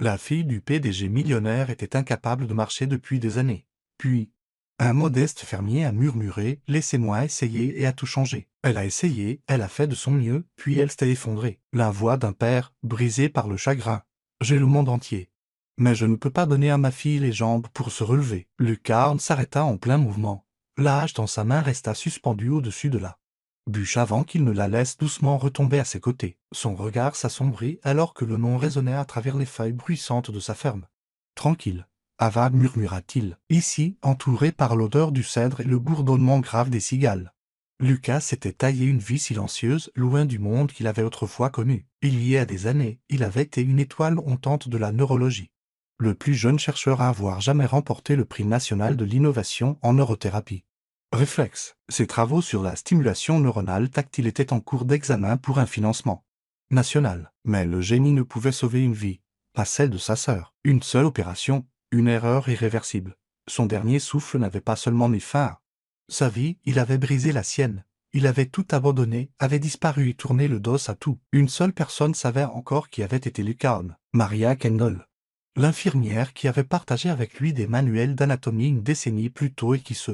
La fille du PDG millionnaire était incapable de marcher depuis des années. Puis, un modeste fermier a murmuré « Laissez-moi essayer » et a tout changé. Elle a essayé, elle a fait de son mieux, puis elle s'est effondrée. La voix d'un père, brisé par le chagrin. J'ai le monde entier. Mais je ne peux pas donner à ma fille les jambes pour se relever. Lucarne s'arrêta en plein mouvement. La hache dans sa main resta suspendue au-dessus de la bûche avant qu'il ne la laisse doucement retomber à ses côtés. Son regard s'assombrit alors que le nom résonnait à travers les feuilles bruissantes de sa ferme. Tranquille. Ava murmura-t-il, ici, entouré par l'odeur du cèdre et le bourdonnement grave des cigales. Lucas s'était taillé une vie silencieuse, loin du monde qu'il avait autrefois connu. Il y a des années, il avait été une étoile montante de la neurologie. Le plus jeune chercheur à avoir jamais remporté le prix national de l'innovation en neurothérapie. Réflexe. Ses travaux sur la stimulation neuronale tactile étaient en cours d'examen pour un financement national. Mais le génie ne pouvait sauver une vie, pas celle de sa sœur. Une seule opération, une erreur irréversible. Son dernier souffle n'avait pas seulement mis fin à sa vie, il avait brisé la sienne. Il avait tout abandonné, avait disparu et tourné le dos à tout. Une seule personne savait encore qui avait été Lucarne, Maria Kendall. L'infirmière qui avait partagé avec lui des manuels d'anatomie une décennie plus tôt et qui se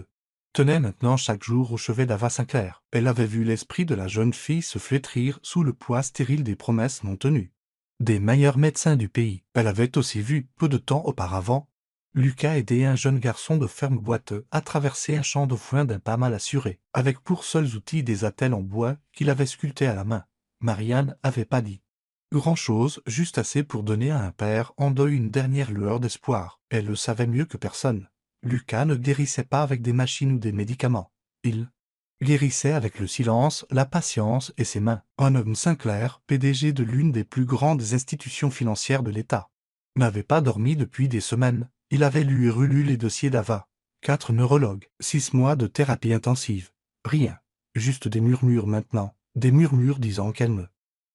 tenait maintenant chaque jour au chevet d'Ava Sinclair. Elle avait vu l'esprit de la jeune fille se flétrir sous le poids stérile des promesses non tenues. Des meilleurs médecins du pays. Elle avait aussi vu, peu de temps auparavant, Lucas aider un jeune garçon de ferme boiteux à traverser un champ de foin d'un pas mal assuré, avec pour seuls outils des attelles en bois qu'il avait sculptés à la main. Marianne avait pas dit grand-chose, juste assez pour donner à un père en deuil une dernière lueur d'espoir. Elle le savait mieux que personne. Lucas ne guérissait pas avec des machines ou des médicaments. Il guérissait avec le silence, la patience et ses mains. Un homme Sinclair, PDG de l'une des plus grandes institutions financières de l'État, n'avait pas dormi depuis des semaines. Il avait lu et relu les dossiers d'Ava. 4 neurologues, 6 mois de thérapie intensive. Rien. Juste des murmures maintenant. Des murmures disant qu'elle ne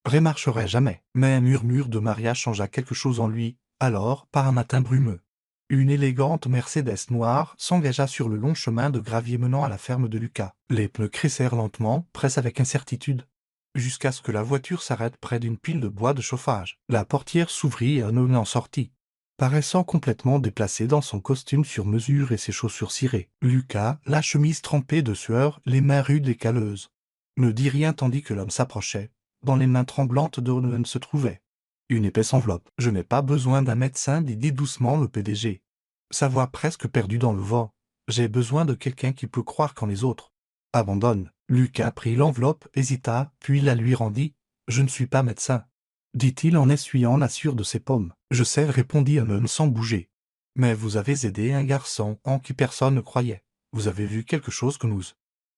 remarcherait jamais. Mais un murmure de Maria changea quelque chose en lui, alors, par un matin brumeux. Une élégante Mercedes noire s'engagea sur le long chemin de gravier menant à la ferme de Lucas. Les pneus crissèrent lentement, presque avec incertitude, jusqu'à ce que la voiture s'arrête près d'une pile de bois de chauffage. La portière s'ouvrit et un homme en sortit, paraissant complètement déplacé dans son costume sur mesure et ses chaussures cirées. Lucas, la chemise trempée de sueur, les mains rudes et calleuses, ne dit rien tandis que l'homme s'approchait. Dans les mains tremblantes d'Owen se trouvait une épaisse enveloppe. « Je n'ai pas besoin d'un médecin », dit doucement le PDG. Sa voix presque perdue dans le vent. « J'ai besoin de quelqu'un qui peut croire quand les autres abandonnent. » Lucas prit l'enveloppe, hésita, puis la lui rendit. « Je ne suis pas médecin, » dit-il en essuyant la sueur de ses paumes. « Je sais, répondit Owen sans bouger. Mais vous avez aidé un garçon en qui personne ne croyait. Vous avez vu quelque chose que nous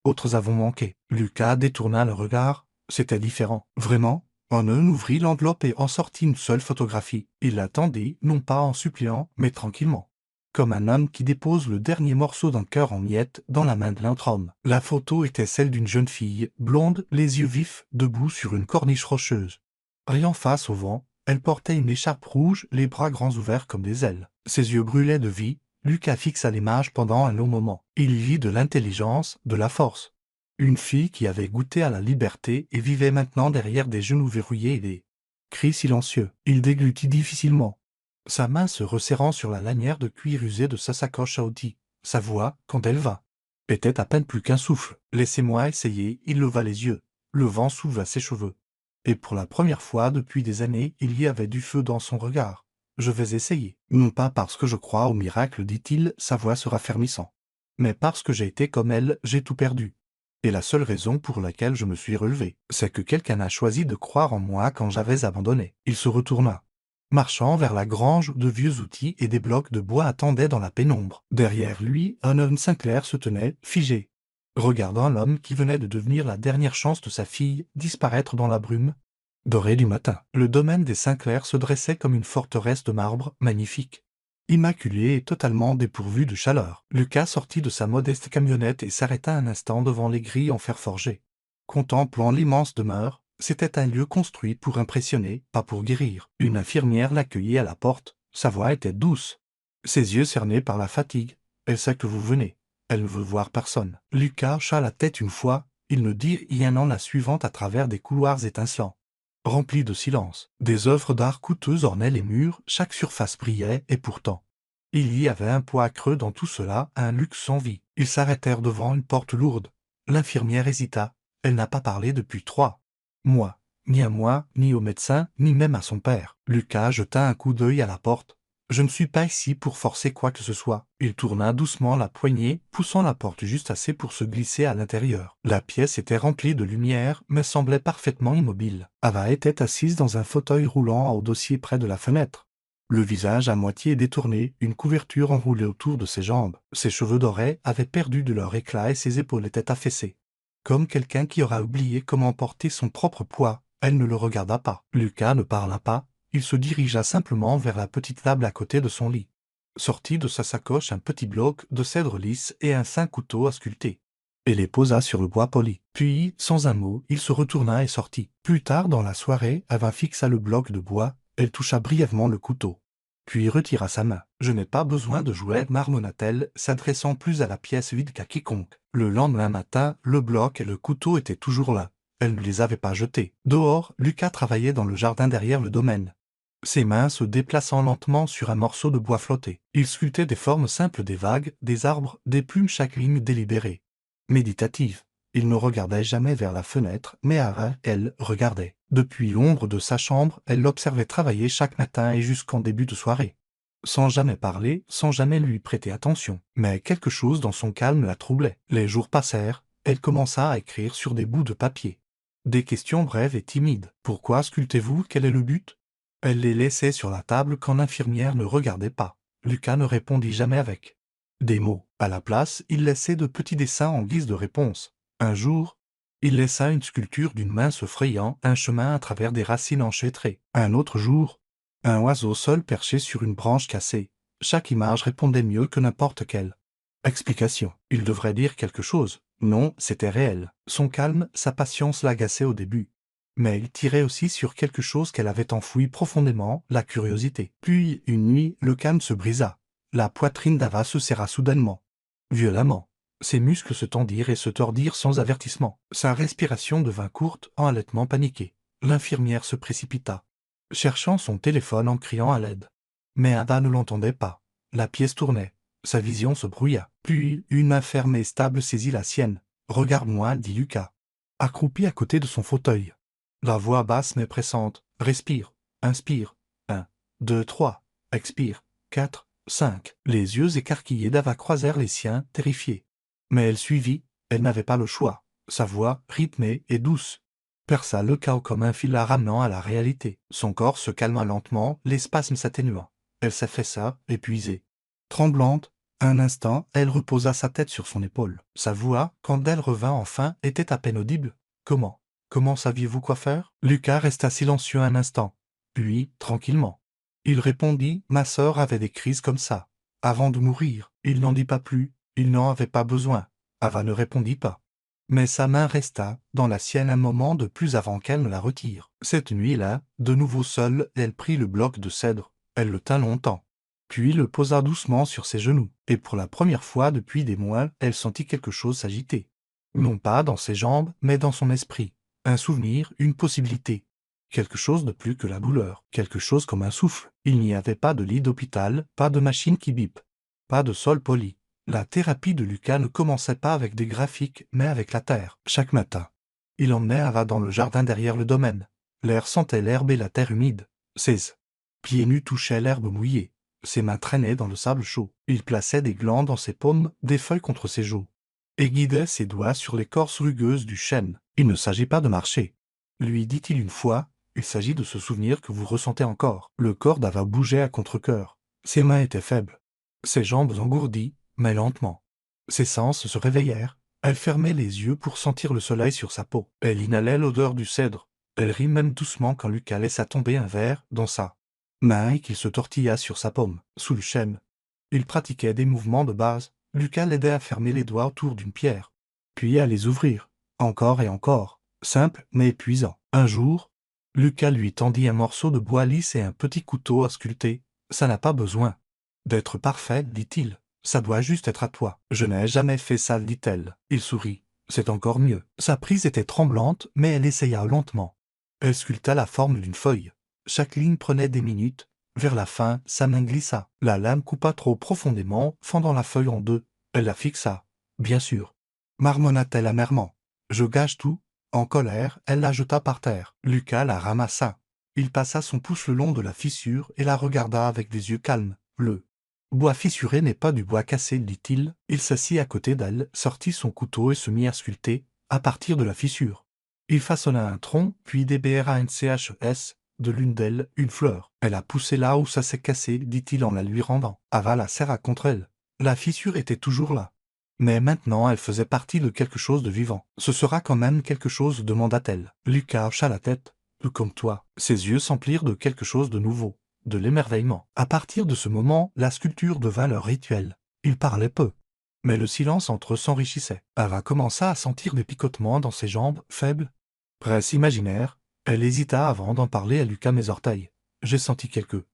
autres avons manqué. » Lucas détourna le regard. C'était différent. Vraiment? Owen ouvrit l'enveloppe et en sortit une seule photographie. Il l'attendit, non pas en suppliant, mais tranquillement, comme un homme qui dépose le dernier morceau d'un cœur en miettes dans la main de l'autre homme. La photo était celle d'une jeune fille, blonde, les yeux vifs, debout sur une corniche rocheuse. Riant face au vent, elle portait une écharpe rouge, les bras grands ouverts comme des ailes. Ses yeux brûlaient de vie. Lucas fixa l'image pendant un long moment. Il y vit de l'intelligence, de la force. Une fille qui avait goûté à la liberté et vivait maintenant derrière des genoux verrouillés et des cris silencieux. Il déglutit difficilement, sa main se resserrant sur la lanière de cuir usée de sa sacoche à outils. Sa voix, quand elle va, était à peine plus qu'un souffle. « Laissez-moi essayer », il leva les yeux. Le vent souleva ses cheveux. Et pour la première fois depuis des années, il y avait du feu dans son regard. « Je vais essayer. Non pas parce que je crois au miracle, dit-il, sa voix se raffermissant. Mais parce que j'ai été comme elle, j'ai tout perdu. Et la seule raison pour laquelle je me suis relevé, c'est que quelqu'un a choisi de croire en moi quand j'avais abandonné. » Il se retourna, marchant vers la grange où de vieux outils et des blocs de bois attendaient dans la pénombre. Derrière lui, un homme Sinclair se tenait, figé, regardant l'homme qui venait de devenir la dernière chance de sa fille disparaître dans la brume dorée du matin. Le domaine des Sinclair se dressait comme une forteresse de marbre, magnifique, immaculée et totalement dépourvue de chaleur. Lucas sortit de sa modeste camionnette et s'arrêta un instant devant les grilles en fer forgé. Contemplant l'immense demeure, c'était un lieu construit pour impressionner, pas pour guérir. Une infirmière l'accueillit à la porte. Sa voix était douce, ses yeux cernés par la fatigue. « Elle sait que vous venez. Elle ne veut voir personne. » Lucas hocha la tête une fois. Il ne dit rien la suivante à travers des couloirs étincelants. rempli de silence. Des œuvres d'art coûteuses ornaient les murs, chaque surface brillait, et pourtant, il y avait un poids creux dans tout cela, un luxe sans vie. Ils s'arrêtèrent devant une porte lourde. L'infirmière hésita. Elle n'a pas parlé depuis 3 mois. Ni à moi, ni au médecin, ni même à son père. Lucas jeta un coup d'œil à la porte. Je ne suis pas ici pour forcer quoi que ce soit. Il tourna doucement la poignée, poussant la porte juste assez pour se glisser à l'intérieur. La pièce était remplie de lumière, mais semblait parfaitement immobile. Ava était assise dans un fauteuil roulant au dossier près de la fenêtre. Le visage à moitié détourné, une couverture enroulée autour de ses jambes. Ses cheveux dorés avaient perdu de leur éclat et ses épaules étaient affaissées. Comme quelqu'un qui aura oublié comment porter son propre poids, elle ne le regarda pas. Lucas ne parla pas, il se dirigea simplement vers la petite table à côté de son lit. Sortit de sa sacoche un petit bloc de cèdre lisse et un fin couteau à sculpter. Et les posa sur le bois poli. Puis, sans un mot, il se retourna et sortit. Plus tard dans la soirée, Ava fixa le bloc de bois, elle toucha brièvement le couteau. Puis retira sa main. « Je n'ai pas besoin de jouets, marmonna-t-elle, s'adressant plus à la pièce vide qu'à quiconque. » Le lendemain matin, le bloc et le couteau étaient toujours là. Elle ne les avait pas jetés. Dehors, Lucas travaillait dans le jardin derrière le domaine. Ses mains se déplaçant lentement sur un morceau de bois flotté. Il sculptait des formes simples des vagues, des arbres, des plumes, chaque ligne délibérée. Méditative. Il ne regardait jamais vers la fenêtre, mais Ava, elle, regardait. Depuis l'ombre de sa chambre, elle l'observait travailler chaque matin et jusqu'en début de soirée. Sans jamais parler, sans jamais lui prêter attention. Mais quelque chose dans son calme la troublait. Les jours passèrent, elle commença à écrire sur des bouts de papier. Des questions brèves et timides. Pourquoi sculptez-vous? Quel est le but? Elle les laissait sur la table quand l'infirmière ne regardait pas. Lucas ne répondit jamais avec des mots. À la place, il laissait de petits dessins en guise de réponse. Un jour, il laissa une sculpture d'une main se frayant un chemin à travers des racines enchâtrées. Un autre jour, un oiseau seul perché sur une branche cassée. Chaque image répondait mieux que n'importe quelle explication. Il devrait dire quelque chose. Non, c'était réel. Son calme, sa patience l'agaçaient au début. Mais il tirait aussi sur quelque chose qu'elle avait enfoui profondément, la curiosité. Puis, une nuit, le calme se brisa. La poitrine d'Ava se serra soudainement. Violemment. Ses muscles se tendirent et se tordirent sans avertissement. Sa respiration devint courte, en halètement paniqué. L'infirmière se précipita, cherchant son téléphone en criant à l'aide. Mais Ava ne l'entendait pas. La pièce tournait. Sa vision se brouilla. Puis, une main ferme et stable saisit la sienne. « Regarde-moi, dit Lucas, accroupi à côté de son fauteuil. La voix basse mais pressante. Respire. Inspire. 1, 2, 3. Expire. 4, 5. Les yeux écarquillés d'Ava croisèrent les siens, terrifiés. Mais elle suivit, elle n'avait pas le choix. Sa voix, rythmée et douce, perça le chaos comme un fil la ramenant à la réalité. Son corps se calma lentement, les spasmes s'atténuant. Elle s'affaissa, épuisée. Tremblante, un instant, elle reposa sa tête sur son épaule. Sa voix, quand elle revint enfin, était à peine audible. Comment saviez-vous quoi faire? Lucas resta silencieux un instant. Puis, tranquillement, il répondit, ma sœur avait des crises comme ça. Avant de mourir, il n'en dit pas plus, il n'en avait pas besoin. Ava ne répondit pas. Mais sa main resta dans la sienne un moment de plus avant qu'elle ne la retire. Cette nuit-là, de nouveau seule, elle prit le bloc de cèdre. Elle le tint longtemps. Puis le posa doucement sur ses genoux. Et pour la première fois depuis des mois, elle sentit quelque chose s'agiter. Non pas dans ses jambes, mais dans son esprit. Un souvenir, une possibilité. Quelque chose de plus que la douleur. Quelque chose comme un souffle. Il n'y avait pas de lit d'hôpital, pas de machine qui bip. Pas de sol poli. La thérapie de Lucas ne commençait pas avec des graphiques, mais avec la terre. Chaque matin, il emmenait Ava dans le jardin derrière le domaine. L'air sentait l'herbe et la terre humide. Ses pieds nus touchaient l'herbe mouillée. Ses mains traînaient dans le sable chaud. Il plaçait des glands dans ses paumes, des feuilles contre ses joues, et guidait ses doigts sur l'écorce rugueuse du chêne. Il ne s'agit pas de marcher, lui dit-il une fois, il s'agit de ce souvenir que vous ressentez encore. Le corps d'Ava bougeait à contre-cœur. Ses mains étaient faibles. Ses jambes engourdies, mais lentement. Ses sens se réveillèrent. Elle fermait les yeux pour sentir le soleil sur sa peau. Elle inhalait l'odeur du cèdre. Elle rit même doucement quand Lucas laissa tomber un verre dans sa main et qu'il se tortilla sur sa paume, sous le chêne. Il pratiquait des mouvements de base. Lucas l'aidait à fermer les doigts autour d'une pierre, puis à les ouvrir, encore et encore, simple mais épuisant. Un jour, Lucas lui tendit un morceau de bois lisse et un petit couteau à sculpter. Ça n'a pas besoin d'être parfait, dit-il. Ça doit juste être à toi. Je n'ai jamais fait ça, dit-elle. Il sourit. C'est encore mieux. Sa prise était tremblante, mais elle essaya lentement. Elle sculpta la forme d'une feuille. Chaque ligne prenait des minutes. Vers la fin, sa main glissa. La lame coupa trop profondément, fendant la feuille en deux. Elle la fixa. Bien sûr. Marmonna-t-elle amèrement. Je gâche tout. En colère, elle la jeta par terre. Lucas la ramassa. Il passa son pouce le long de la fissure et la regarda avec des yeux calmes. Le bois fissuré n'est pas du bois cassé, dit-il. Il s'assit à côté d'elle, sortit son couteau et se mit à sculpter, à partir de la fissure. Il façonna un tronc, puis débra un chs, de l'une d'elles, une fleur. Elle a poussé là où ça s'est cassé, dit-il en la lui rendant. Ava la serra contre elle. La fissure était toujours là. Mais maintenant elle faisait partie de quelque chose de vivant. Ce sera quand même quelque chose, demanda-t-elle. Lucas hocha la tête. Tout comme toi. Ses yeux s'emplirent de quelque chose de nouveau. De l'émerveillement. À partir de ce moment, la sculpture devint leur rituel. Ils parlaient peu. Mais le silence entre eux s'enrichissait. Ava commença à sentir des picotements dans ses jambes, faibles, presque imaginaires. Elle hésita avant d'en parler à Lucas. Mes orteils. J'ai senti quelque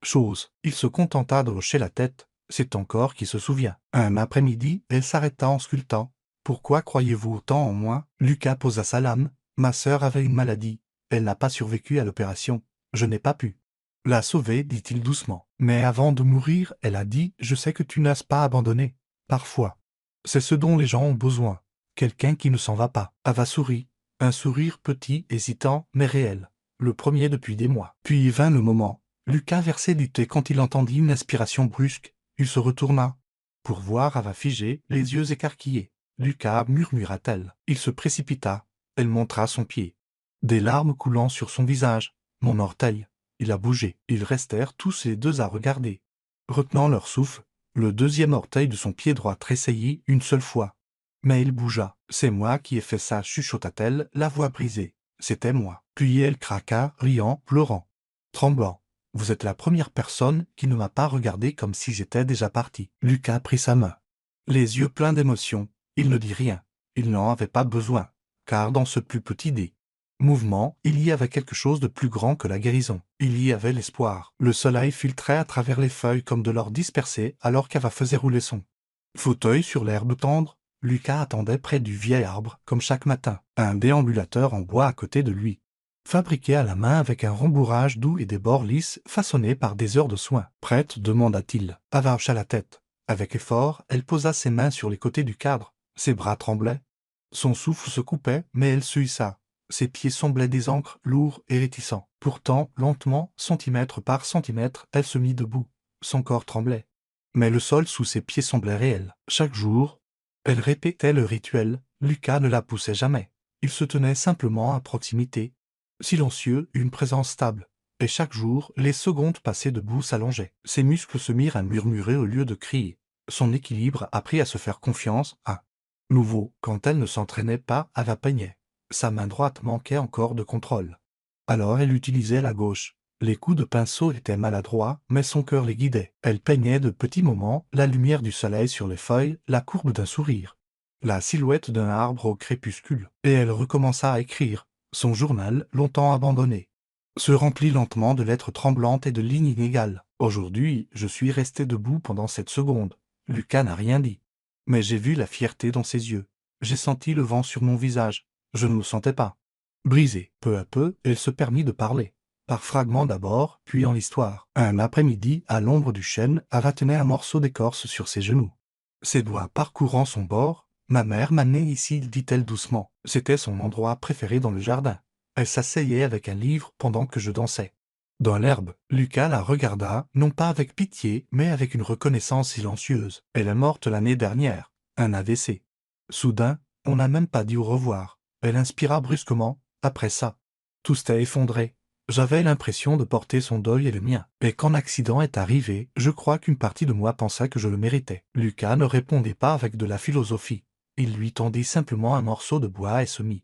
chose. Il se contenta de hocher la tête. C'est ton corps qui se souvient. Un après-midi, elle s'arrêta en sculptant. Pourquoi croyez-vous autant en moi? Lucas posa sa lame. Ma sœur avait une maladie. Elle n'a pas survécu à l'opération. Je n'ai pas pu la sauver, dit-il doucement. Mais avant de mourir, elle a dit « Je sais que tu n'as pas abandonné. » Parfois. C'est ce dont les gens ont besoin. Quelqu'un qui ne s'en va pas. Ava sourit. Un sourire petit, hésitant, mais réel. Le premier depuis des mois. Puis vint le moment. Lucas versait du thé quand il entendit une aspiration brusque. Il se retourna. Pour voir Ava figée, les yeux écarquillés. Lucas, murmura-t-elle. Il se précipita. Elle montra son pied. Des larmes coulant sur son visage. Mon orteil. Il a bougé. Ils restèrent tous les deux à regarder. Retenant leur souffle, le deuxième orteil de son pied droit tressaillit une seule fois. Mais il bougea. C'est moi qui ai fait ça, chuchota-t-elle, la voix brisée. C'était moi. Puis elle craqua, riant, pleurant, tremblant. Vous êtes la première personne qui ne m'a pas regardé comme si j'étais déjà parti. Lucas prit sa main. Les yeux pleins d'émotion. Il ne dit rien. Il n'en avait pas besoin. Car dans ce plus petit mouvement, il y avait quelque chose de plus grand que la guérison. Il y avait l'espoir. Le soleil filtrait à travers les feuilles comme de l'or dispersé alors qu'Ava faisait rouler son fauteuil sur l'herbe tendre. Lucas attendait près du vieil arbre, comme chaque matin, un déambulateur en bois à côté de lui. Fabriqué à la main avec un rembourrage doux et des bords lisses façonnés par des heures de soin. Prête, demanda-t-il. Ava hocha la tête. Avec effort, elle posa ses mains sur les côtés du cadre. Ses bras tremblaient. Son souffle se coupait, mais elle se hissa. Ses pieds semblaient des ancres, lourds et réticents. Pourtant, lentement, centimètre par centimètre, elle se mit debout. Son corps tremblait. Mais le sol sous ses pieds semblait réel. Chaque jour, elle répétait le rituel. Lucas ne la poussait jamais. Il se tenait simplement à proximité, silencieux, une présence stable. Et chaque jour, les secondes passées debout s'allongeaient. Ses muscles se mirent à murmurer au lieu de crier. Son équilibre apprit à se faire confiance, à nouveau. Quand elle ne s'entraînait pas, Ava peignait. Sa main droite manquait encore de contrôle. Alors elle utilisait la gauche. Les coups de pinceau étaient maladroits, mais son cœur les guidait. Elle peignait de petits moments, la lumière du soleil sur les feuilles, la courbe d'un sourire, la silhouette d'un arbre au crépuscule. Et elle recommença à écrire. Son journal, longtemps abandonné, se remplit lentement de lettres tremblantes et de lignes inégales. Aujourd'hui, je suis resté debout pendant 7 secondes. Lucas n'a rien dit. Mais j'ai vu la fierté dans ses yeux. J'ai senti le vent sur mon visage. Je ne me sentais pas brisé. Peu à peu, elle se permit de parler. Par fragments d'abord, puis en histoire. Un après-midi, à l'ombre du chêne, Ava tenait un morceau d'écorce sur ses genoux. Ses doigts parcourant son bord. Ma mère m'a né ici, dit-elle doucement. C'était son endroit préféré dans le jardin. Elle s'asseyait avec un livre pendant que je dansais dans l'herbe. Lucas la regarda, non pas avec pitié, mais avec une reconnaissance silencieuse. Elle est morte l'année dernière. Un AVC. Soudain, on n'a même pas dit au revoir. Elle inspira brusquement. Après ça, tout s'était effondré. J'avais l'impression de porter son deuil et le mien. Et quand l'accident est arrivé, je crois qu'une partie de moi pensa que je le méritais. Lucas ne répondait pas avec de la philosophie. Il lui tendit simplement un morceau de bois et se mit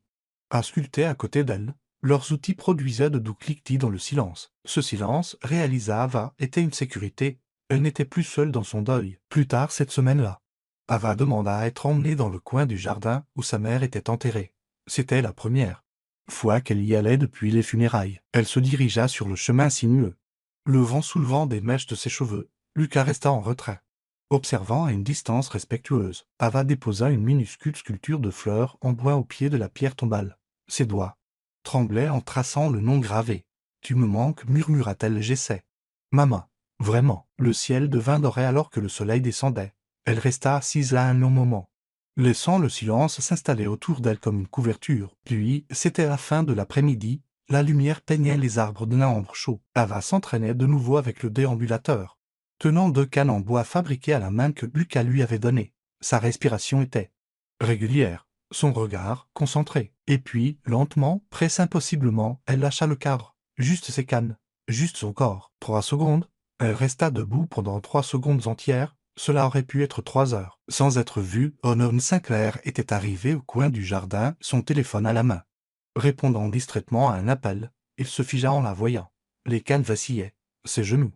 à sculpter à côté d'elle. Leurs outils produisaient de doux cliquetis dans le silence. Ce silence, réalisa Ava, était une sécurité. Elle n'était plus seule dans son deuil. Plus tard cette semaine-là, Ava demanda à être emmenée dans le coin du jardin où sa mère était enterrée. C'était la première fois qu'elle y allait depuis les funérailles. Elle se dirigea sur le chemin sinueux. Le vent soulevant des mèches de ses cheveux, Lucas resta en retrait. Observant à une distance respectueuse, Ava déposa une minuscule sculpture de fleurs en bois au pied de la pierre tombale. Ses doigts tremblait en traçant le nom gravé. « Tu me manques, murmura-t-elle, j'essaie. »« Maman. Vraiment. » Le ciel devint doré alors que le soleil descendait. Elle resta assise là un long moment, laissant le silence s'installer autour d'elle comme une couverture. Puis, c'était la fin de l'après-midi, la lumière peignait les arbres d'un ambre chaud. Ava s'entraînait de nouveau avec le déambulateur, tenant 2 cannes en bois fabriquées à la main que Lucas lui avait données. Sa respiration était régulière, son regard concentré. Et puis, lentement, presque impossiblement, elle lâcha le cadre. Juste ses cannes, juste son corps. 3 secondes. Elle resta debout pendant 3 secondes entières. Cela aurait pu être 3 heures. Sans être vue, Onon Sinclair était arrivé au coin du jardin, son téléphone à la main. Répondant distraitement à un appel, il se figea en la voyant. Les cannes vacillaient. Ses genoux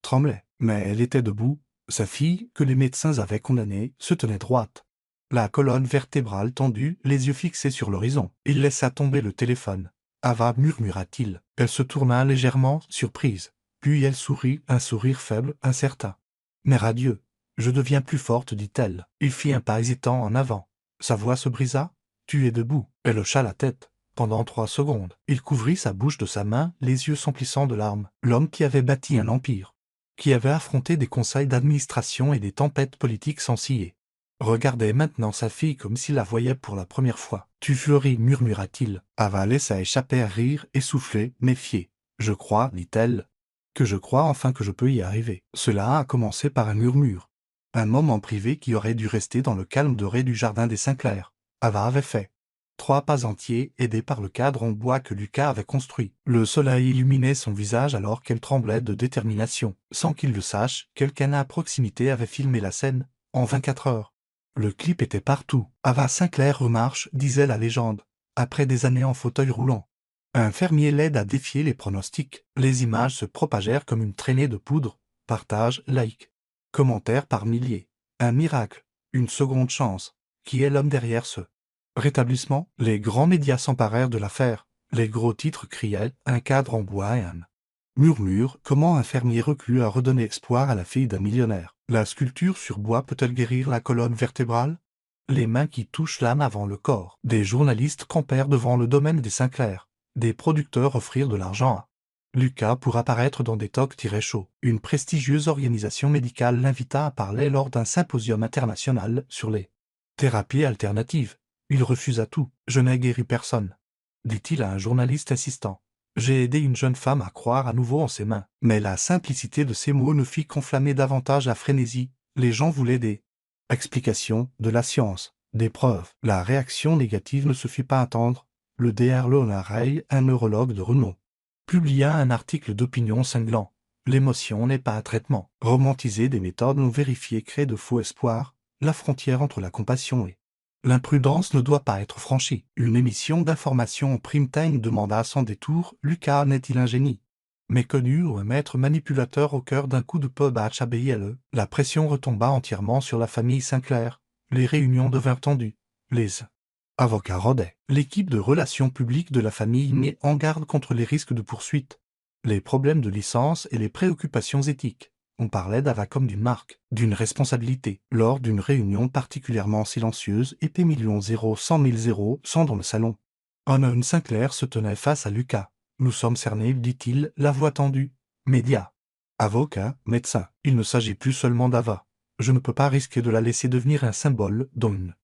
tremblaient. Mais elle était debout. Sa fille, que les médecins avaient condamnée, se tenait droite, la colonne vertébrale tendue, les yeux fixés sur l'horizon. Il laissa tomber le téléphone. « Ava, murmura-t-il. » Elle se tourna légèrement, surprise. Puis elle sourit, un sourire faible, incertain. « Mère à Dieu. Je deviens plus forte, dit-elle. » Il fit un pas hésitant en avant. Sa voix se brisa. « Tu es debout. » Elle hocha la tête. Pendant 3 secondes, il couvrit sa bouche de sa main, les yeux s'emplissant de larmes. L'homme qui avait bâti un empire, qui avait affronté des conseils d'administration et des tempêtes politiques sans scier, regardait maintenant sa fille comme s'il la voyait pour la première fois. « Tu fleuris, murmura-t-il. » Ava laissa échapper un rire essoufflé, méfié. « Je crois, dit-elle, que je crois enfin que je peux y arriver. » Cela a commencé par un murmure. Un moment privé qui aurait dû rester dans le calme doré du jardin des Sinclair. Ava avait fait 3 pas entiers, aidés par le cadre en bois que Lucas avait construit. Le soleil illuminait son visage alors qu'elle tremblait de détermination. Sans qu'il le sache, quelqu'un à proximité avait filmé la scène, en 24 heures. Le clip était partout. Ava Sinclair remarche, disait la légende, après des années en fauteuil roulant. Un fermier l'aide à défier les pronostics. Les images se propagèrent comme une traînée de poudre. Partage, like, commentaires par milliers. Un miracle, une seconde chance. Qui est l'homme derrière ce rétablissement? Les grands médias s'emparèrent de l'affaire. Les gros titres criaient « Un cadre en bois et un murmure, comment un fermier reclus a redonné espoir à la fille d'un millionnaire. La sculpture sur bois peut-elle guérir la colonne vertébrale? Les mains qui touchent l'âme avant le corps. Des journalistes campèrent devant le domaine des Sinclair. Des producteurs offrirent de l'argent à Lucas pour apparaître dans des talk-shows. Une prestigieuse organisation médicale l'invita à parler lors d'un symposium international sur les thérapies alternatives. Il refusa tout. « Je n'ai guéri personne, » dit-il à un journaliste insistant. « J'ai aidé une jeune femme à croire à nouveau en ses mains. » Mais la simplicité de ces mots ne fit qu'enflammer davantage la frénésie. Les gens voulaient des explications, de la science, des preuves. La réaction négative ne se fit pas attendre. Le Dr. Leonard Ray, un neurologue de renom, publia un article d'opinion cinglant. L'émotion n'est pas un traitement. Romantiser des méthodes non vérifiées crée de faux espoirs. La frontière entre la compassion et l'imprudence ne doit pas être franchie. Une émission d'information en prime time demanda sans détour « Lucas n'est-il un génie ?» Méconnu ou un maître manipulateur au cœur d'un coup de pub à HBILE, la pression retomba entièrement sur la famille Sinclair. Les réunions devinrent tendues. Les avocats rôdaient. L'équipe de relations publiques de la famille mit en garde contre les risques de poursuite, les problèmes de licence et les préoccupations éthiques. On parlait d'Ava comme d'une marque, d'une responsabilité. Lors d'une réunion particulièrement silencieuse, épée million 0 100 000 0 100 dans le salon, Onon Sinclair se tenait face à Lucas. « Nous sommes cernés, dit-il, la voix tendue. Médias, avocats, médecins. Il ne s'agit plus seulement d'Ava. Je ne peux pas risquer de la laisser devenir un symbole dans une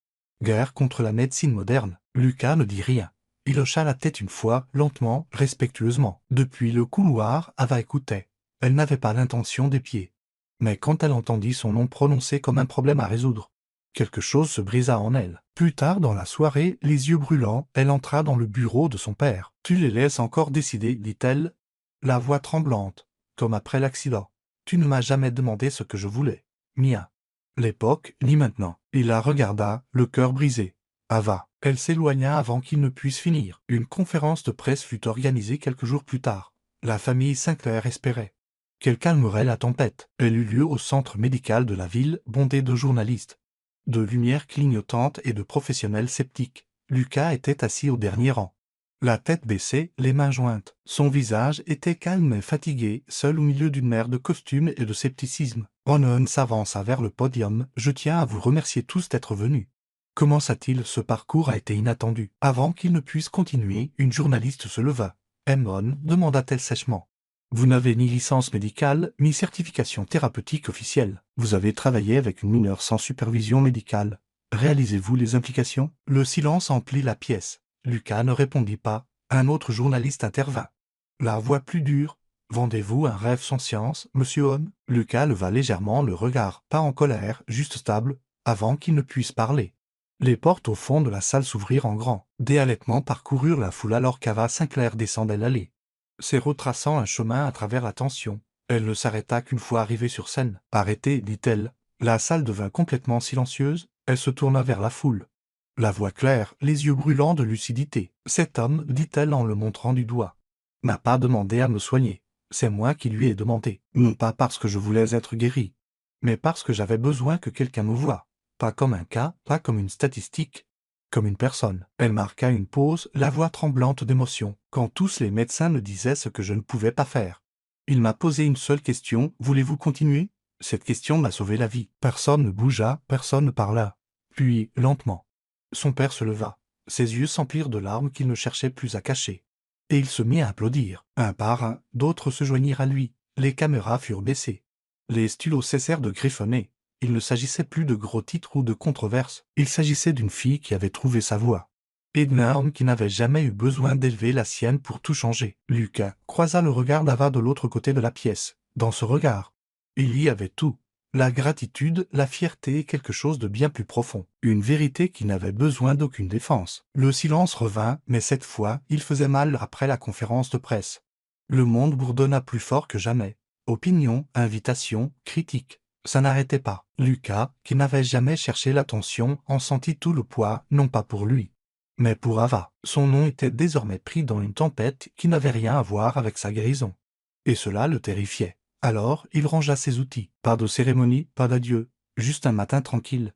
guerre contre la médecine moderne. » Lucas ne dit rien. Il hocha la tête une fois, lentement, respectueusement. Depuis le couloir, Ava écoutait. Elle n'avait pas l'intention d'épier. Mais quand elle entendit son nom prononcé comme un problème à résoudre, quelque chose se brisa en elle. Plus tard dans la soirée, les yeux brûlants, elle entra dans le bureau de son père. « Tu les laisses encore décider, dit-elle, la voix tremblante, comme après l'accident. Tu ne m'as jamais demandé ce que je voulais. Mia. L'époque, ni maintenant. » Il la regarda, le cœur brisé. Ava. Elle s'éloigna avant qu'il ne puisse finir. Une conférence de presse fut organisée quelques jours plus tard. La famille Sinclair espérait qu'elle calmerait la tempête. Elle eut lieu au centre médical de la ville, bondé de journalistes, de lumières clignotantes et de professionnels sceptiques. Lucas était assis au dernier rang, la tête baissée, les mains jointes. Son visage était calme et fatigué, seul au milieu d'une mer de costumes et de scepticisme. Onon s'avança vers le podium. « Je tiens à vous remercier tous d'être venus. Commença-t-il, ce parcours a été inattendu. Avant qu'il ne puisse continuer, une journaliste se leva. Emmon, demanda-t-elle sèchement. Vous n'avez ni licence médicale, ni certification thérapeutique officielle. Vous avez travaillé avec une mineure sans supervision médicale. Réalisez-vous les implications? Le silence emplit la pièce. Lucas ne répondit pas. Un autre journaliste intervint. La voix plus dure. Vendez-vous un rêve sans science, monsieur Homme? Lucas leva légèrement le regard, pas en colère, juste stable, avant qu'il ne puisse parler. Les portes au fond de la salle s'ouvrirent en grand. Des halètements parcoururent la foule alors qu'Ava Sinclair descendait l'allée. C'est retraçant un chemin à travers la tension. Elle ne s'arrêta qu'une fois arrivée sur scène. « Arrêtez, dit-elle. » La salle devint complètement silencieuse. Elle se tourna vers la foule. La voix claire, les yeux brûlants de lucidité. « Cet homme, dit-elle en le montrant du doigt, n'a pas demandé à me soigner. C'est moi qui lui ai demandé. Non pas parce que je voulais être guéri, mais parce que j'avais besoin que quelqu'un me voie. Pas comme un cas, pas comme une statistique, comme une personne. » Elle marqua une pause, la voix tremblante d'émotion, quand tous les médecins me disaient ce que je ne pouvais pas faire. Il m'a posé une seule question, voulez-vous continuer? Cette question m'a sauvé la vie. Personne ne bougea, personne ne parla. Puis, lentement, son père se leva. Ses yeux s'emplirent de larmes qu'il ne cherchait plus à cacher. Et il se mit à applaudir. Un par un, d'autres se joignirent à lui. Les caméras furent baissées. Les stylos cessèrent de griffonner. Il ne s'agissait plus de gros titres ou de controverses. Il s'agissait d'une fille qui avait trouvé sa voie. Et d'un homme qui n'avait jamais eu besoin d'élever la sienne pour tout changer. Lucas croisa le regard d'Ava de l'autre côté de la pièce. Dans ce regard, il y avait tout. La gratitude, la fierté et quelque chose de bien plus profond. Une vérité qui n'avait besoin d'aucune défense. Le silence revint, mais cette fois, il faisait mal après la conférence de presse. Le monde bourdonna plus fort que jamais. Opinions, invitations, critiques. Ça n'arrêtait pas. Lucas, qui n'avait jamais cherché l'attention, en sentit tout le poids, non pas pour lui, mais pour Ava. Son nom était désormais pris dans une tempête qui n'avait rien à voir avec sa guérison. Et cela le terrifiait. Alors, il rangea ses outils. Pas de cérémonie, pas d'adieu. Juste un matin tranquille.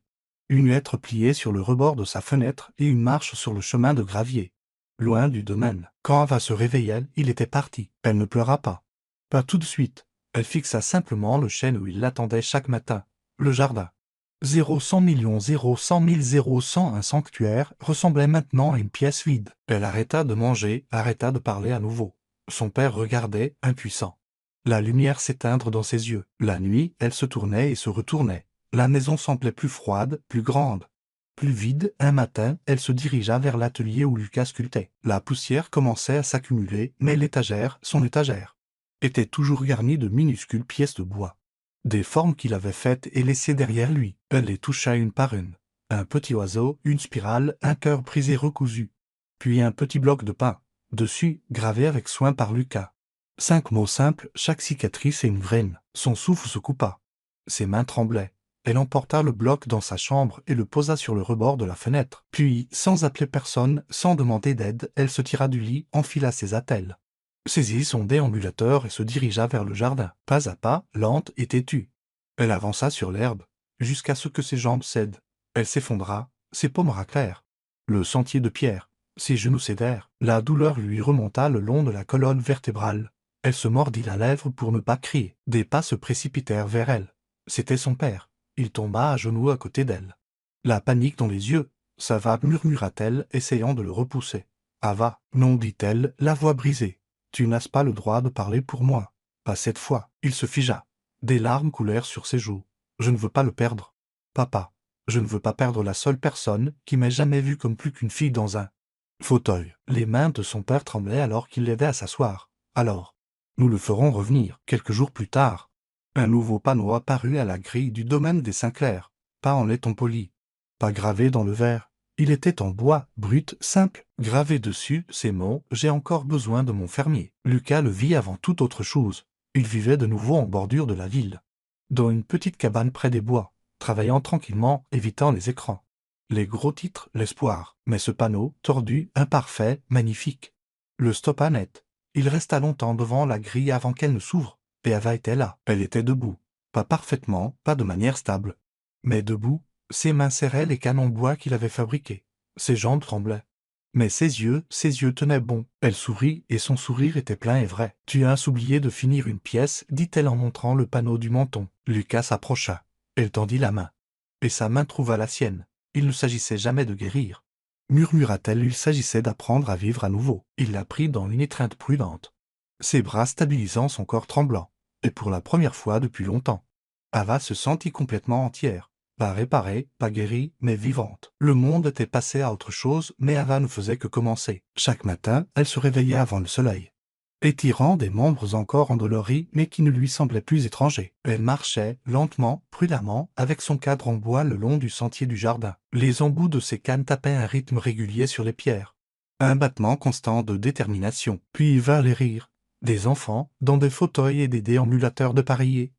Une lettre pliée sur le rebord de sa fenêtre et une marche sur le chemin de gravier. Loin du domaine. Quand Ava se réveilla, il était parti. Elle ne pleura pas. Pas tout de suite. Elle fixa simplement le chêne où il l'attendait chaque matin. Le jardin. 0 millions 0 un sanctuaire ressemblait maintenant à une pièce vide. Elle arrêta de manger, arrêta de parler à nouveau. Son père regardait, impuissant. La lumière s'éteindre dans ses yeux. La nuit, elle se tournait et se retournait. La maison semblait plus froide, plus grande, plus vide. Un matin, elle se dirigea vers l'atelier où Lucas sculptait. La poussière commençait à s'accumuler, mais l'étagère, son étagère, était toujours garnie de minuscules pièces de bois. Des formes qu'il avait faites et laissées derrière lui. Elle les toucha une par une. Un petit oiseau, une spirale, un cœur brisé recousu. Puis un petit bloc de pain. Dessus, gravé avec soin par Lucas. 5 mots simples, chaque cicatrice et une graine. Son souffle se coupa. Ses mains tremblaient. Elle emporta le bloc dans sa chambre et le posa sur le rebord de la fenêtre. Puis, sans appeler personne, sans demander d'aide, elle se tira du lit, enfila ses attelles, saisit son déambulateur et se dirigea vers le jardin. Pas à pas, lente et têtue. Elle avança sur l'herbe, jusqu'à ce que ses jambes cèdent. Elle s'effondra, ses paumes raclèrent. Le sentier de pierre, ses genoux cédèrent. La douleur lui remonta le long de la colonne vertébrale. Elle se mordit la lèvre pour ne pas crier. Des pas se précipitèrent vers elle. C'était son père. Il tomba à genoux à côté d'elle. La panique dans les yeux. « Ça va » murmura-t-elle, essayant de le repousser. « Ava, non » dit-elle, la voix brisée. « Tu n'as pas le droit de parler pour moi. Pas cette fois. » Il se figea. Des larmes coulèrent sur ses joues. « Je ne veux pas le perdre. Papa, je ne veux pas perdre la seule personne qui m'ait jamais vu comme plus qu'une fille dans un fauteuil. » Les mains de son père tremblaient alors qu'il l'aidait à s'asseoir. « Alors, nous le ferons revenir. » Quelques jours plus tard, un nouveau panneau apparut à la grille du domaine des Sinclair. Pas en laiton poli, pas gravé dans le verre. Il était en bois, brut, simple. Gravé dessus, ces mots « J'ai encore besoin de mon fermier ». Lucas le vit avant toute autre chose. Il vivait de nouveau en bordure de la ville, dans une petite cabane près des bois, travaillant tranquillement, évitant les écrans. Les gros titres, l'espoir. Mais ce panneau, tordu, imparfait, magnifique, le stoppa net. Il resta longtemps devant la grille avant qu'elle ne s'ouvre. Et Ava était là. Elle était debout. Pas parfaitement, pas de manière stable. Mais debout, ses mains serraient les canons bois qu'il avait fabriqués. Ses jambes tremblaient. Mais ses yeux tenaient bon. Elle sourit, et son sourire était plein et vrai. « Tu as oublié de finir une pièce, dit-elle en montrant le panneau du menton. » Lucas s'approcha. Elle tendit la main. Et sa main trouva la sienne. Il ne s'agissait jamais de guérir. Murmura-t-elle, il s'agissait d'apprendre à vivre à nouveau. Il la prit dans une étreinte prudente. Ses bras stabilisant son corps tremblant. Et pour la première fois depuis longtemps. Ava se sentit complètement entière. Pas réparée, pas guérie, mais vivante. Le monde était passé à autre chose, mais Ava ne faisait que commencer. Chaque matin, elle se réveillait avant le soleil, étirant des membres encore endoloris mais qui ne lui semblaient plus étrangers. Elle marchait, lentement, prudemment, avec son cadre en bois le long du sentier du jardin. Les embouts de ses cannes tapaient un rythme régulier sur les pierres. Un battement constant de détermination. Puis vint les rires. Des enfants, dans des fauteuils et des déambulateurs de pareillés,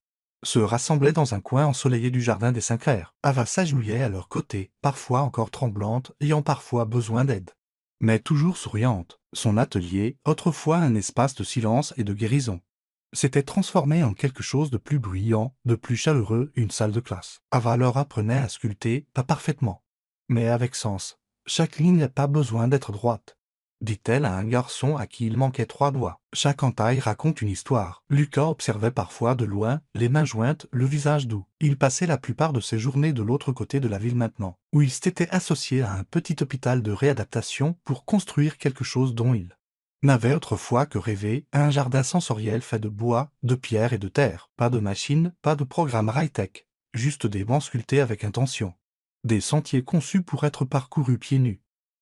se rassemblaient dans un coin ensoleillé du jardin des Saint-Clair. Ava s'agenouillait à leur côté, parfois encore tremblante, ayant parfois besoin d'aide, mais toujours souriante. Son atelier, autrefois un espace de silence et de guérison, s'était transformé en quelque chose de plus bruyant, de plus chaleureux, une salle de classe. Ava leur apprenait à sculpter, pas parfaitement, mais avec sens. Chaque ligne n'a pas besoin d'être droite, dit-elle à un garçon à qui il manquait 3 doigts. Chaque entaille raconte une histoire. Lucas observait parfois de loin, les mains jointes, le visage doux. Il passait la plupart de ses journées de l'autre côté de la ville maintenant, où il s'était associé à un petit hôpital de réadaptation pour construire quelque chose dont il n'avait autrefois que rêvé, un jardin sensoriel fait de bois, de pierre et de terre. Pas de machines, pas de programme high-tech, juste des bancs sculptés avec intention. Des sentiers conçus pour être parcourus pieds nus.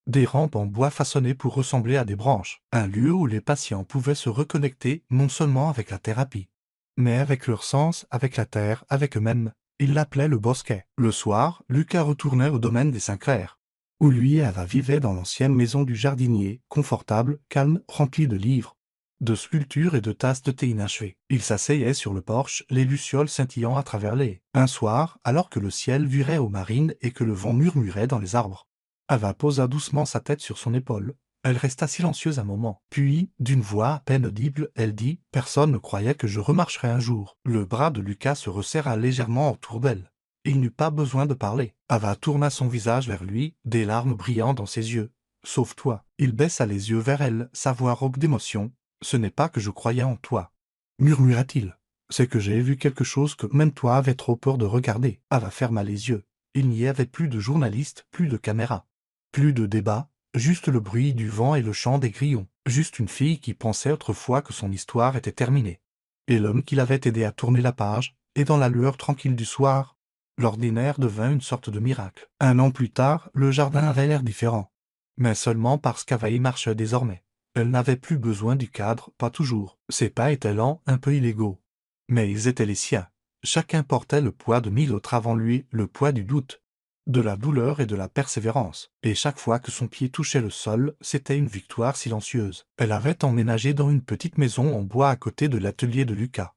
Des rampes en bois façonnées pour ressembler à des branches. Un lieu où les patients pouvaient se reconnecter non seulement avec la thérapie, mais avec leur sens, avec la terre, avec eux-mêmes. Il l'appelait le bosquet. Le soir, Lucas retournait au domaine des Saint-Clair, où lui et Ava vivaient dans l'ancienne maison du jardinier, confortable, calme, remplie de livres, de sculptures et de tasses de thé inachevées. Il s'asseyait sur le porche, les lucioles scintillant à travers les haies. Un soir, alors que le ciel virait aux marines et que le vent murmurait dans les arbres, Ava posa doucement sa tête sur son épaule. Elle resta silencieuse un moment. Puis, d'une voix à peine audible, elle dit « Personne ne croyait que je remarcherais un jour ». Le bras de Lucas se resserra légèrement autour d'elle. Il n'eut pas besoin de parler. Ava tourna son visage vers lui, des larmes brillant dans ses yeux. « Sauve-toi ». Il baissa les yeux vers elle, sa voix rauque d'émotion. « Ce n'est pas que je croyais en toi », murmura-t-il. « C'est que j'ai vu quelque chose que même toi avais trop peur de regarder. » Ava ferma les yeux. Il n'y avait plus de journalistes, plus de caméras. Plus de débat, juste le bruit du vent et le chant des grillons. Juste une fille qui pensait autrefois que son histoire était terminée. Et l'homme qui l'avait aidé à tourner la page, et dans la lueur tranquille du soir, l'ordinaire devint une sorte de miracle. 1 an plus tard, le jardin avait l'air différent. Mais seulement parce qu'Ava y marchait désormais. Elle n'avait plus besoin du cadre, pas toujours. Ses pas étaient lents, un peu illégaux. Mais ils étaient les siens. Chacun portait le poids de 1000 autres avant lui, le poids du doute, de la douleur et de la persévérance. Et chaque fois que son pied touchait le sol, c'était une victoire silencieuse. Elle avait emménagé dans une petite maison en bois à côté de l'atelier de Lucas.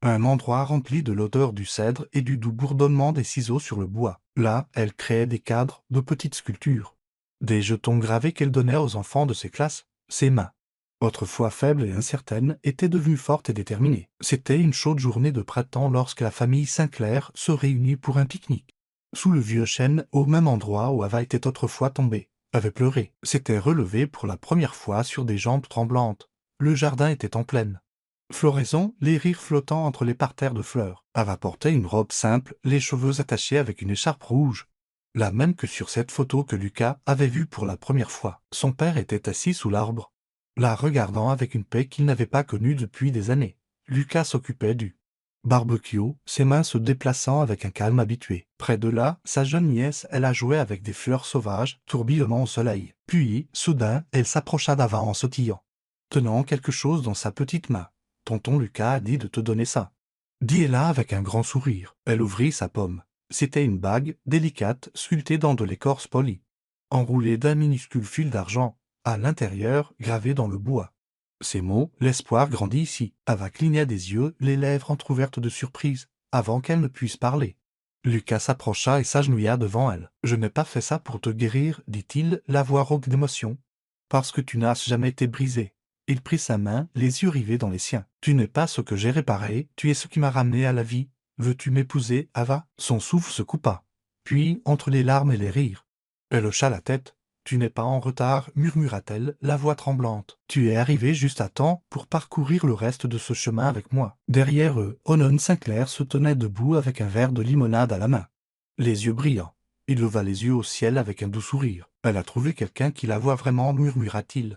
Un endroit rempli de l'odeur du cèdre et du doux bourdonnement des ciseaux sur le bois. Là, elle créait des cadres, de petites sculptures, des jetons gravés qu'elle donnait aux enfants de ses classes. Ses mains, autrefois faibles et incertaines, étaient devenues fortes et déterminées. C'était une chaude journée de printemps lorsque la famille Saint-Clair se réunit pour un pique-nique. Sous le vieux chêne, au même endroit où Ava était autrefois tombée, avait pleuré, s'était relevée pour la première fois sur des jambes tremblantes. Le jardin était en pleine floraison, les rires flottant entre les parterres de fleurs. Ava portait une robe simple, les cheveux attachés avec une écharpe rouge, la même que sur cette photo que Lucas avait vue pour la première fois. Son père était assis sous l'arbre, la regardant avec une paix qu'il n'avait pas connue depuis des années. Lucas s'occupait du barbecue, ses mains se déplaçant avec un calme habitué. Près de là, sa jeune nièce, elle a joué avec des fleurs sauvages, tourbillonnant au soleil. Puis, soudain, elle s'approcha d'Ava en sautillant, tenant quelque chose dans sa petite main. « Tonton Lucas a dit de te donner ça », dit-elle avec un grand sourire. Elle ouvrit sa paume. C'était une bague, délicate, sculptée dans de l'écorce polie, enroulée d'un minuscule fil d'argent, à l'intérieur, gravé dans le bois. Ces mots, l'espoir grandit ici. Ava cligna des yeux, les lèvres entr'ouvertes de surprise, avant qu'elle ne puisse parler. Lucas s'approcha et s'agenouilla devant elle. « Je n'ai pas fait ça pour te guérir, dit-il, la voix rauque d'émotion. Parce que tu n'as jamais été brisé. » Il prit sa main, les yeux rivés dans les siens. « Tu n'es pas ce que j'ai réparé, tu es ce qui m'a ramené à la vie. Veux-tu m'épouser, Ava ?» Son souffle se coupa. Puis, entre les larmes et les rires, elle hocha la tête. « Tu n'es pas en retard, murmura-t-elle, la voix tremblante. Tu es arrivé juste à temps pour parcourir le reste de ce chemin avec moi. » Derrière eux, Onon Saint-Clair se tenait debout avec un verre de limonade à la main, les yeux brillants. Il leva les yeux au ciel avec un doux sourire. Elle a trouvé quelqu'un qui la voit vraiment, murmura-t-il.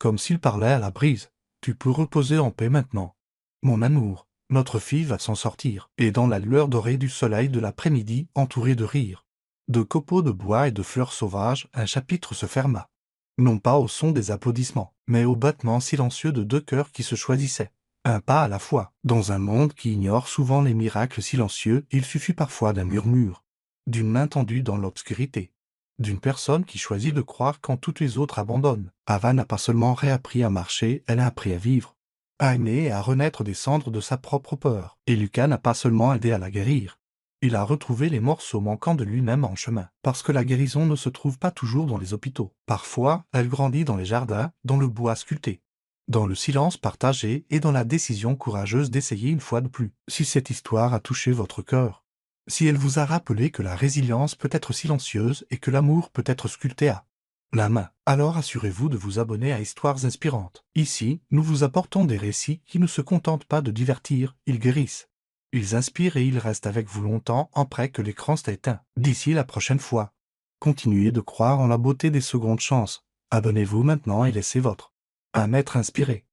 Comme s'il parlait à la brise. Tu peux reposer en paix maintenant. Mon amour, notre fille va s'en sortir. Et dans la lueur dorée du soleil de l'après-midi, entourée de rires, de copeaux de bois et de fleurs sauvages, un chapitre se ferma. Non pas au son des applaudissements, mais au battement silencieux de deux cœurs qui se choisissaient. Un pas à la fois. Dans un monde qui ignore souvent les miracles silencieux, il suffit parfois d'un murmure, d'une main tendue dans l'obscurité, d'une personne qui choisit de croire quand toutes les autres abandonnent. Ava n'a pas seulement réappris à marcher, elle a appris à vivre, à aimer et à renaître des cendres de sa propre peur. Et Lucas n'a pas seulement aidé à la guérir. Il a retrouvé les morceaux manquants de lui-même en chemin. Parce que la guérison ne se trouve pas toujours dans les hôpitaux. Parfois, elle grandit dans les jardins, dans le bois sculpté, dans le silence partagé et dans la décision courageuse d'essayer une fois de plus. Si cette histoire a touché votre cœur, si elle vous a rappelé que la résilience peut être silencieuse et que l'amour peut être sculpté à la main, alors assurez-vous de vous abonner à Histoires inspirantes. Ici, nous vous apportons des récits qui ne se contentent pas de divertir, ils guérissent. Ils inspirent et ils restent avec vous longtemps après que l'écran s'est éteint. D'ici la prochaine fois, continuez de croire en la beauté des secondes chances. Abonnez-vous maintenant et laissez votre un maître inspiré.